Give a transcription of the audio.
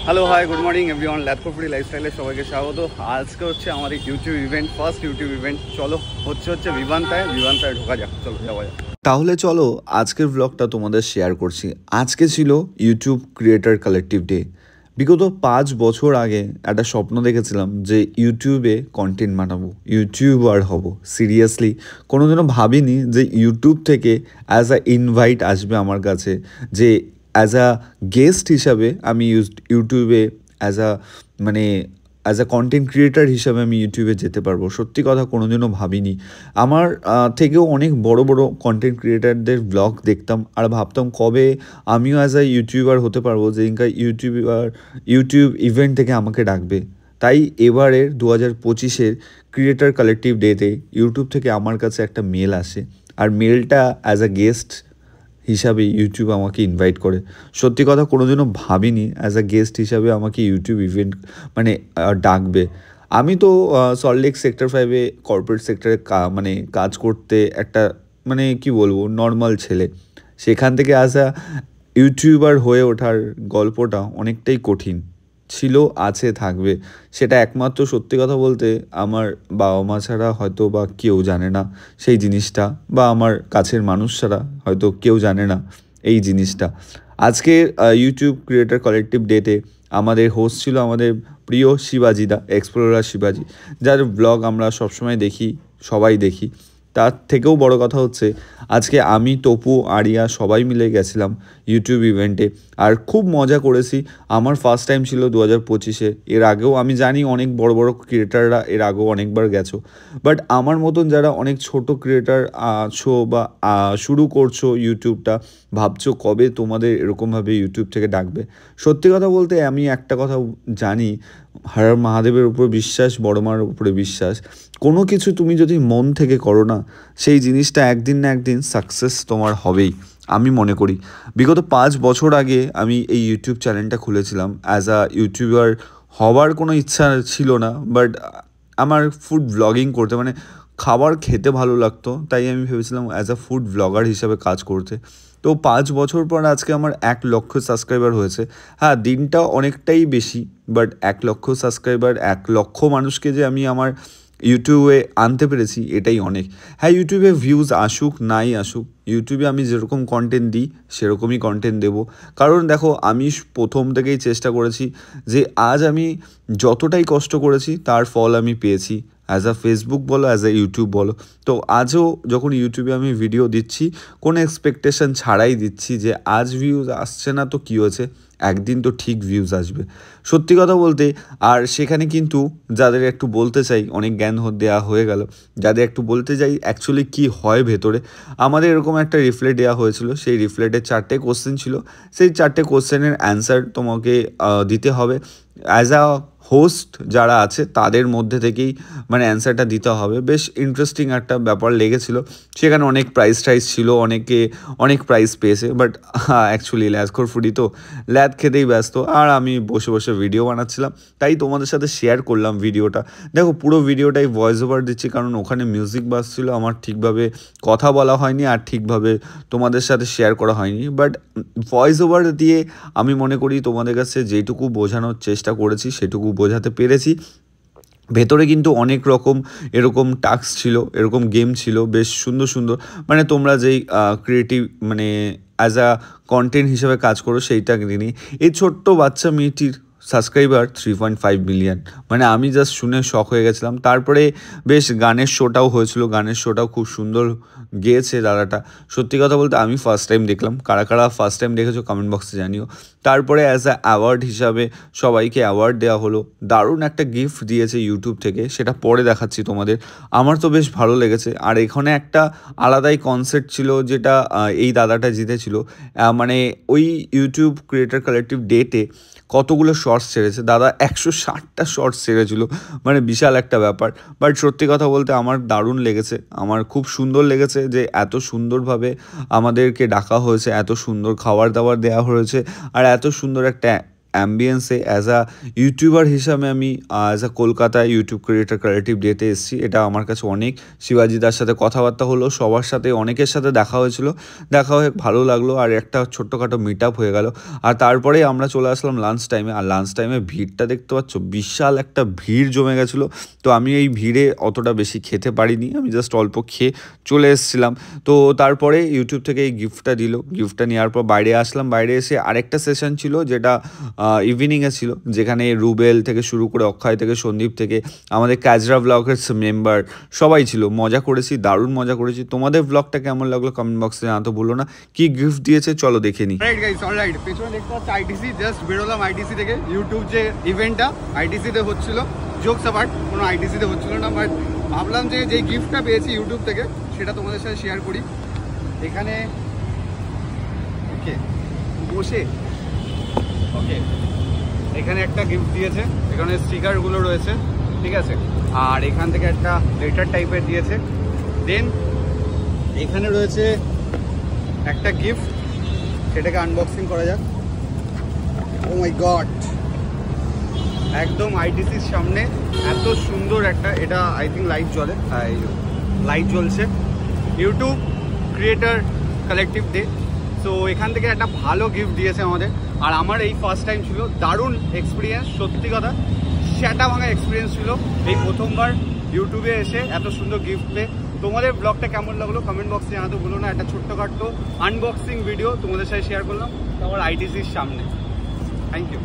Hello hi good morning everyone, ল্যাথকোফুডি লাইফস্টাইলে সবাইকে স্বাগত। আজকে হচ্ছে আমাদের YouTube event, first YouTube event. চলো হচ্ছে বিমানটায় ঢোকা যাক, চলো যাওয়া যাক। তাহলে চলো আজকের ব্লগটা তোমাদের শেয়ার করছি। আজকে ছিল ইউটিউব ক্রিয়েটার কালেকটিভ ডে। বিগত 5 বছর আগে একটা স্বপ্ন দেখেছিলাম যে ইউটিউবে কন্টেন্ট বানাবো, ইউটিউবার হব। সিরিয়াসলি কোনোদিনও ভাবিনি যে ইউটিউব থেকে অ্যাজ আ ইনভাইট আসবে আমার কাছে, যে অ্যাজ আ গেস্ট হিসাবে আমি ইউটিউবে অ্যাজ আ কন্টেন্ট ক্রিয়েটার হিসাবে আমি ইউটিউবে যেতে পারবো। সত্যি কথা কোনোদিনও ভাবিনি। আমার থেকেও অনেক বড় বড় কন্টেন্ট ক্রিয়েটারদের ব্লগ দেখতাম আর ভাবতাম কবে আমিও অ্যাজ আ ইউটিউবার হতে পারবো, যে ইউটিউব ইভেন্ট থেকে আমাকে ডাকবে। তাই এবারের 2025-এর ক্রিয়েটার কালেকটিভ ডেতে ইউটিউব থেকে আমার কাছে একটা মেল আসে, আর মেলটা অ্যাজ আ গেস্ট হিসাবে ইউটিউব আমাকে ইনভাইট করে। সত্যি কথা কোনোদিনও ভাবিনি অ্যাজ আ গেস্ট হিসাবে আমাকে ইউটিউব ইভেন্ট ডাকবে। আমি তো সল্টলেক সেক্টর 5-এ কর্পোরেট সেক্টরে কাজ করতে একটা কি বলবো নর্মাল ছেলে। সেখান থেকে আসা ইউটিউবার হয়ে ওঠার গল্পটা অনেকটাই কঠিন ছিল, আছে, থাকবে। সেটা একমাত্র সত্যি কথা বলতে আমার বাবা মা ছাড়া হয়তো বা কেউ জানে না সেই জিনিসটা, বা আমার কাছের মানুষ ছাড়া হয়তো কেউ জানে না এই জিনিসটা। আজকে ইউটিউব ক্রিয়েটার কালেকটিভ ডেতে আমাদের হোস্ট ছিল আমাদের প্রিয় শিবাজিদা, এক্সপ্লোরার শিবাজি, যার ব্লগ আমরা সবসময় দেখি, সবাই দেখি। তার থেকেও বড় কথা হচ্ছে আজকে আমি, তপু, আরিয়া সবাই মিলে গেছিলাম ইউটিউব ইভেন্টে, আর খুব মজা করেছি। আমার ফার্স্ট টাইম ছিল 2025-এ। এর আগেও আমি জানি অনেক বড় বড় ক্রিয়েটাররা এর আগেও অনেকবার গেছো, বাট আমার মতন যারা অনেক ছোট ক্রিয়েটার আছো বা শুরু করছো ইউটিউবটা, ভাবছো কবে তোমাদের এরকমভাবে ইউটিউব থেকে ডাকবে। সত্যি কথা বলতে আমি একটা কথা জানি, হর মহাদেবের উপর বিশ্বাস, বড় মার উপরে বিশ্বাস। কোনো কিছু তুমি যদি মন থেকে করো না, সেই জিনিসটা একদিন না একদিন সাকসেস তোমার হবেই, আমি মনে করি। বিগত 5 বছর আগে আমি এই ইউটিউব চ্যানেলটা খুলেছিলাম। অ্যাজ আ ইউটিউবার হওয়ার কোনো ইচ্ছা ছিল না, বাট আমার ফুড ব্লগিং করতে খাবার খেতে ভালো লাগতো, তাই আমি ভেবেছিলাম অ্যাজ আ ফুড ব্লগার হিসাবে কাজ করতে। তো 5 বছর পর আজকে আমার 1 লক্ষ সাবস্ক্রাইবার হয়েছে। হ্যাঁ, দিনটা অনেকটাই বেশি, বাট 1 লক্ষ সাবস্ক্রাইবার, 1 লক্ষ মানুষকে যে আমি আমার ইউটিউবে আনতে পেরেছি, এটাই অনেক। হ্যাঁ, ইউটিউবে ভিউজ আসুক নাই আসুক, ইউটিউবে আমি যেরকম কন্টেন্ট দিই সেরকমই কন্টেন্ট দেবো। কারণ দেখো, আমি প্রথম থেকেই চেষ্টা করেছি যে আজ আমি যতটাই কষ্ট করেছি তার ফল আমি পেয়েছি, অ্যাজ আ ফেসবুক বলো, অ্যাজ আ ইউটিউব বলো। তো আজও যখন ইউটিউবে আমি ভিডিও দিচ্ছি, কোনো এক্সপেকটেশন ছাড়াই দিচ্ছি যে আজ ভিউজ আসছে না তো কী হয়েছে, একদিন তো ঠিক ভিউজ আসবে। সত্যি কথা বলতে, আর সেখানে কিন্তু যাদের একটু বলতে চাই, অনেক জ্ঞান দেওয়া হয়ে গেল, যাদের একটু বলতে চাই অ্যাকচুয়ালি কী হয় ভেতরে। আমাদের এরকম একটা রিফ্লেট দেওয়া হয়েছিল, সেই রিফ্লেটের 4টে কোশ্চেন ছিল। সেই 4টে কোশ্চেনের অ্যান্সার তোমাকে দিতে হবে। অ্যাজ আ হোস্ট যারা আছে তাদের মধ্যে থেকেই অ্যান্সারটা দিতে হবে। বেশ ইন্টারেস্টিং একটা ব্যাপার লেগেছিলো। সেখানে অনেক প্রাইজ ছিল, অনেকে অনেক প্রাইজ পেয়েছে, বাট অ্যাকচুয়ালি ল্যাথকোর ফুডি তো ল্যাথ খেতেই ব্যস্ত, আর আমি বসে বসে ভিডিও বানাচ্ছিলাম, তাই তোমাদের সাথে শেয়ার করলাম ভিডিওটা। দেখো, পুরো ভিডিওটাই ভয়েস ওভার দিচ্ছি, কারণ ওখানে মিউজিক বাজছিল, আমার ঠিকভাবে কথা বলা হয়নি আর ঠিকভাবে তোমাদের সাথে শেয়ার করা হয়নি। বাট ভয়েস ওভার দিয়ে আমি মনে করি তোমাদের কাছে যেটুকু বোঝানোর চেষ্টা করেছি সেটুকু বোঝাতে পেরেছি। ভেতরে কিন্তু অনেক রকম এরকম টাস্ক ছিল, এরকম গেম ছিল, বেশ সুন্দর সুন্দর। তোমরা যেই ক্রিয়েটিভ অ্যাজ আ কন্টেন্ট হিসেবে কাজ করো সেইটা নিয়ে এই ছোট্ট বাচ্চা মেয়েটির সাবস্ক্রাইবার 3.5 মিলিয়ন। আমি জাস্ট শুনে শক হয়ে গেছিলাম। তারপরে বেশ গানের শোটাও হয়েছিল, গানের শোটাও খুব সুন্দর গেয়েছে দাদাটা। সত্যি কথা বলতে আমি ফার্স্ট টাইম দেখলাম। কারা কারা ফার্স্ট টাইম দেখেছো কমেন্ট বক্সে জানিও। তারপরে অ্যাজ আ অ্যাওয়ার্ড হিসাবে সবাইকে অ্যাওয়ার্ড দেওয়া হলো। দারুণ একটা গিফট দিয়েছে ইউটিউব থেকে, সেটা পরে দেখাচ্ছি তোমাদের। আমার তো বেশ ভালো লেগেছে। আর এখানে একটা আলাদাই কনসেপ্ট ছিল, যেটা এই দাদাটা জিতেছিল। ওই ইউটিউব ক্রিয়েটার কালেকটিভ ডেতে কতগুলো শর্টস ছেড়েছে দাদা, 160টা শর্টস ছেড়েছিল, বিশাল একটা ব্যাপার। বাট সত্যি কথা বলতে আমার দারুণ লেগেছে, আমার খুব সুন্দর লেগেছে যে এত সুন্দরভাবে আমাদেরকে ডাকা হয়েছে, এত সুন্দর খাবার দাবার দেওয়া হয়েছে, আর এত সুন্দর একটা অ্যাম্বিয়েন্সে অ্যাজ আ ইউটিউবার হিসাবে আমি অ্যাজ আ কলকাতায় ইউটিউব ক্রিয়েটার কালেক্টিভ ডেতে এসেছি। এটা আমার কাছে অনেক, শিবাজিদার সাথে কথাবার্তা হলো, সবার সাথে অনেকের সাথে দেখা হয়েছিল, দেখা হয়ে ভালো লাগলো, আর একটা ছোট্টখাটো মিট আপ হয়ে গেল। আর তারপরে আমরা চলে আসলাম লাঞ্চ টাইমে। আর লাঞ্চ টাইমে ভিড়টা দেখতে পাচ্ছ, বিশাল একটা ভিড় জমে গেছিলো। তো আমি এই ভিড়ে অতটা বেশি খেতে পারিনি, আমি জাস্ট অল্প খেয়ে চলে এসেছিলাম। তো তারপরে ইউটিউব থেকে এই গিফটটা দিল, গিফটটা নেওয়ার পর বাইরে আসলাম। বাইরে এসে আরেকটা সেশন ছিল যেটা ইভিনিংয়ে ছিল, যেখানে রুবেল থেকে শুরু করে অক্ষয় থেকে সন্দীপ থেকে আমাদের কাজরা ব্লগের মেম্বার সবাই ছিল। মজা করেছি, দারুণ মজা করেছি। তোমাদের ব্লগটা কেমন লাগলো কমেন্ট বক্সে জানাতে ভুলো না। কি গিফট দিয়েছে চলো দেখে নিই। রাইট গাইস, অলরাইট, পেছনে দেখতে পাচ্ছ আইটিসি, জাস্ট বেরোলাম আইটিসি থেকে। ইউটিউব যে ইভেন্টটা আইটিসিতে হচ্ছিল, জোকস অ্যাপার্ট, কোনো আইটিসিতে হচ্ছিল না, বাট ভাবলাম যে যেই গিফটটা পেয়েছি ইউটিউব থেকে সেটা তোমাদের সাথে শেয়ার করি। এখানে ওকে বসে ওকে এখানে একটা গিফট দিয়েছে, এখানে স্টিকারগুলো রয়েছে, ঠিক আছে। আর এখান থেকে একটা লেটার টাইপের দিয়েছে। দেন এখানে রয়েছে একটা গিফট, সেটাকে আনবক্সিং করা যাক। ও মাই গড, একদম আইটিসির সামনে এত সুন্দর একটা, এটা আই থিঙ্ক লাইট জ্বলে, লাইট জ্বলছে, ইউটিউব ক্রিয়েটার কালেক্টিভ ডে। তো এখান থেকে একটা ভালো গিফট দিয়েছে আমাদের। আর আমার এই ফার্স্ট টাইম ছিল, দারুণ এক্সপিরিয়েন্স, সত্যি কথা সেটা ভাঙা এক্সপিরিয়েন্স ছিল এই প্রথমবার ইউটিউবে এসে এত সুন্দর গিফট পেয়ে। তোমাদের ব্লগটা কেমন লাগলো কমেন্ট বক্সে জানাতে ভুলো না। একটা ছোট্টখাট্টো আনবক্সিং ভিডিও তোমাদের সাথে শেয়ার করলাম, তোমার আইটিসির সামনে। Thank you.